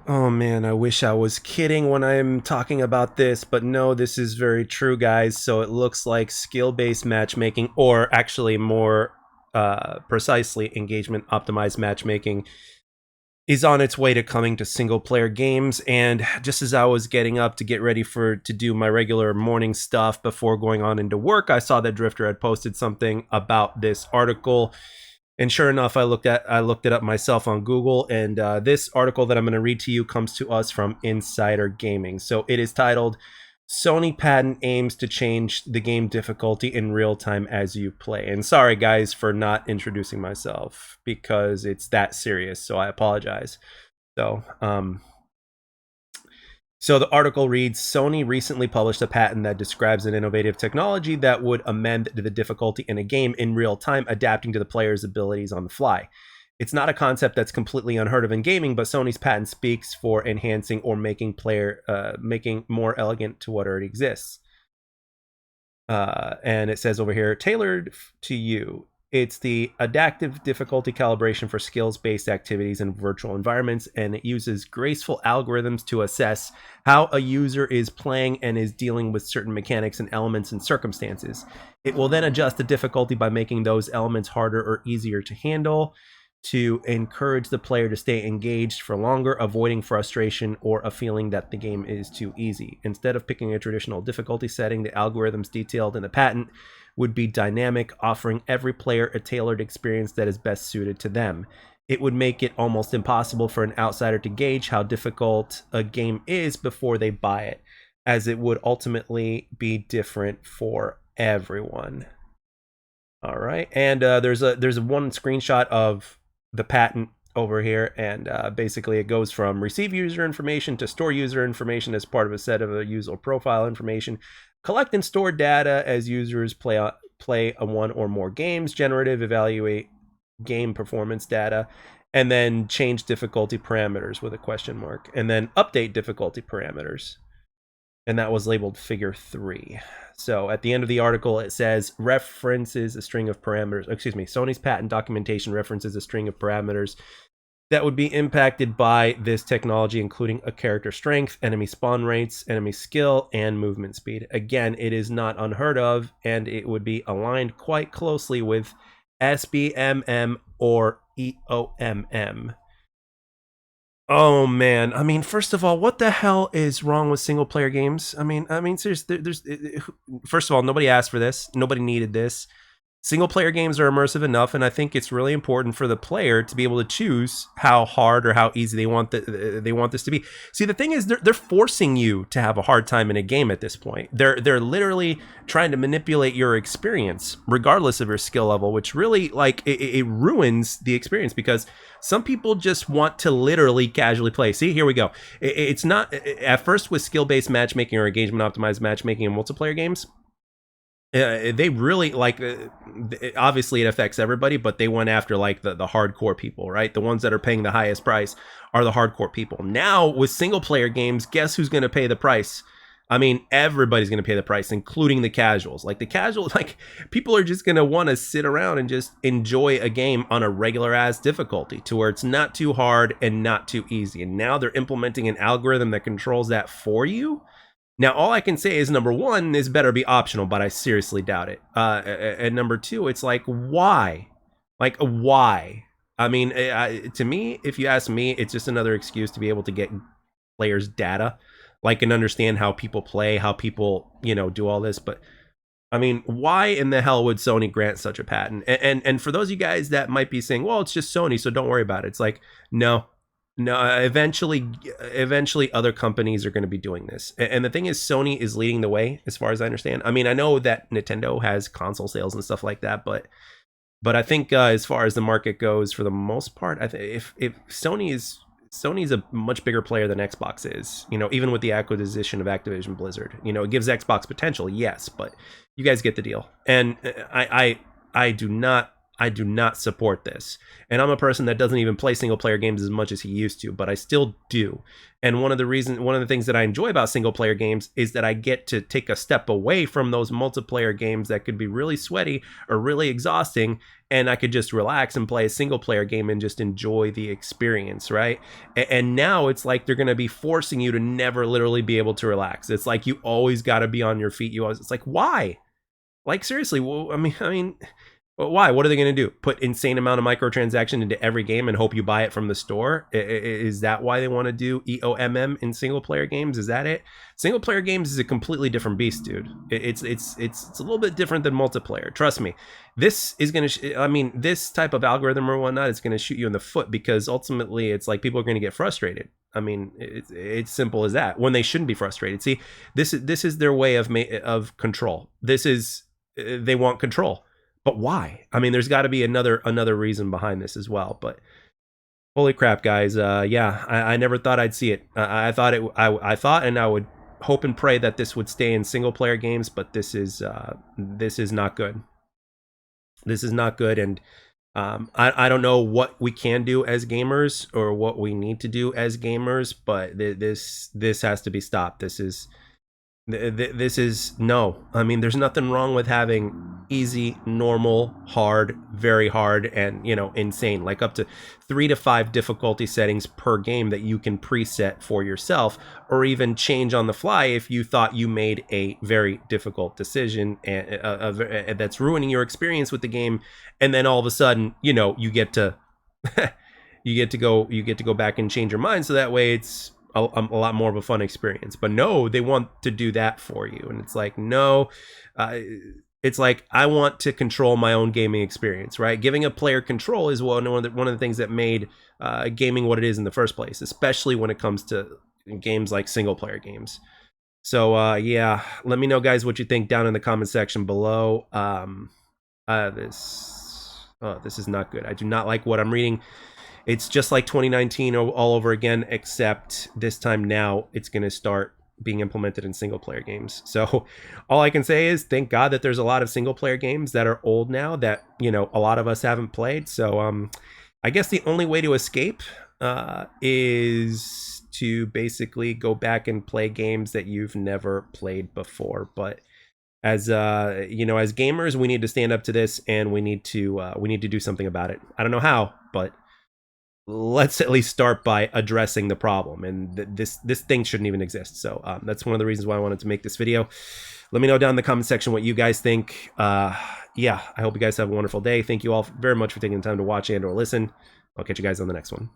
Oh man, I wish I was kidding when I'm talking about this, but no, this is very true, guys. So it looks like skill-based matchmaking, or actually more precisely, engagement optimized matchmaking, is on its way to coming to single player games. And just as I was getting up to get ready to do my regular morning stuff before going on into work, I saw that Drifter had posted something about this article. And sure enough, I looked it up myself on Google, and this article that I'm going to read to you comes to us from Insider Gaming. So it is titled "Sony Patent Aims to Change the Game Difficulty in Real Time as You Play." And sorry, guys, for not introducing myself because it's that serious. So I apologize. So, so the article reads, Sony recently published a patent that describes an innovative technology that would amend the difficulty in a game in real time, adapting to the player's abilities on the fly. It's not a concept that's completely unheard of in gaming, but Sony's patent speaks for enhancing or making more elegant to what already exists. And it says over here, tailored to you. It's the adaptive difficulty calibration for skills-based activities in virtual environments, and it uses graceful algorithms to assess how a user is playing and is dealing with certain mechanics and elements and circumstances. It will then adjust the difficulty by making those elements harder or easier to handle to encourage the player to stay engaged for longer, avoiding frustration or a feeling that the game is too easy. Instead of picking a traditional difficulty setting, the algorithms detailed in the patent would be dynamic, offering every player a tailored experience that is best suited to them. It would make it almost impossible for an outsider to gauge how difficult a game is before they buy it, as it would ultimately be different for everyone. All right, and there's one screenshot of the patent over here, and basically it goes from receive user information to store user information as part of a set of a user profile information, collect and store data as users play one or more games, generative evaluate game performance data, and then change difficulty parameters with a question mark, and then update difficulty parameters. And that was labeled figure 3. So at the end of the article, it says references a string of parameters. Excuse me, Sony's patent documentation references a string of parameters that would be impacted by this technology, including a character strength, enemy spawn rates, enemy skill, and movement speed. Again, it is not unheard of, and it would be aligned quite closely with SBMM or EOMM. Oh man, I mean, first of all, what the hell is wrong with single player games? Seriously, first of all, nobody asked for this, nobody needed this. Single player games are immersive enough, and I think it's really important for the player to be able to choose how hard or how easy they want this to be. See, the thing is, they're forcing you to have a hard time in a game at this point. They're literally trying to manipulate your experience, regardless of your skill level, which really it ruins the experience, because some people just want to literally casually play. See, here we go. It's not at first with skill-based matchmaking or engagement optimized matchmaking in multiplayer games. They really obviously it affects everybody, but they went after the hardcore people, right? The ones that are paying the highest price are the hardcore people. Now with single player games, guess who's going to pay the price? I mean, everybody's going to pay the price, including the casuals. Like the casuals, people are just going to want to sit around and just enjoy a game on a regular ass difficulty to where it's not too hard and not too easy. And now they're implementing an algorithm that controls that for you. Now, all I can say is, number one, this better be optional, but I seriously doubt it. And number two, it's like, why? Like, why? I mean, to me, if you ask me, it's just another excuse to be able to get players' data, and understand how people play, how people, do all this. But, I mean, why in the hell would Sony grant such a patent? And for those of you guys that might be saying, well, it's just Sony, so don't worry about it. It's like, no, eventually other companies are going to be doing this. And the thing is, Sony is leading the way as far as I understand. I mean, I know that Nintendo has console sales and stuff like that, but I think as far as the market goes, for the most part, I think if Sony's a much bigger player than Xbox is, even with the acquisition of Activision Blizzard. It gives Xbox potential, yes, but you guys get the deal. And I do not I do not support this. And I'm a person that doesn't even play single player games as much as he used to, but I still do. And one of the things that I enjoy about single player games is that I get to take a step away from those multiplayer games that could be really sweaty or really exhausting, and I could just relax and play a single player game and just enjoy the experience, right? And now it's like they're going to be forcing you to never literally be able to relax. It's like you always got to be on your feet. It's like, why? Like, seriously, well, I mean, why? What are they going to do? Put insane amount of microtransaction into every game and hope you buy it from the store? Is that why they want to do EOMM in single player games? Is that it? Single player games is a completely different beast, dude. It's a little bit different than multiplayer. Trust me. This is going to, this type of algorithm or whatnot is going to shoot you in the foot, because ultimately it's like people are going to get frustrated. I mean, it's simple as that, when they shouldn't be frustrated. See, this is their way of control. They want control. But why? I mean, there's got to be another reason behind this as well. But holy crap, guys! Yeah, I never thought I'd see it. I thought, and I would hope and pray that this would stay in single player games. But this is not good. This is not good, and I don't know what we can do as gamers or what we need to do as gamers. But this has to be stopped. This is no. I mean, there's nothing wrong with having easy, normal, hard, very hard, and insane, like up to 3 to 5 difficulty settings per game that you can preset for yourself, or even change on the fly if you thought you made a very difficult decision and that's ruining your experience with the game, and then all of a sudden, you get to you get to go back and change your mind, so that way it's a lot more of a fun experience. But no, they want to do that for you, and it's like, no, it's like, I want to control my own gaming experience, right? Giving a player control is one of the things that made gaming what it is in the first place, especially when it comes to games like single player games. So yeah, let me know, guys, what you think down in the comment section below. This is not good. I do not like what I'm reading. It's just like 2019 all over again, except this time now it's going to start being implemented in single player games. So all I can say is thank God that there's a lot of single player games that are old now that, a lot of us haven't played. So I guess the only way to escape is to basically go back and play games that you've never played before. But as as gamers, we need to stand up to this, and we need to do something about it. I don't know how, but let's at least start by addressing the problem, and this thing shouldn't even exist. So that's one of the reasons why I wanted to make this video. Let me know down in the comment section what you guys think. Yeah, I hope you guys have a wonderful day. Thank you all very much for taking the time to watch and or listen. I'll catch you guys on the next one.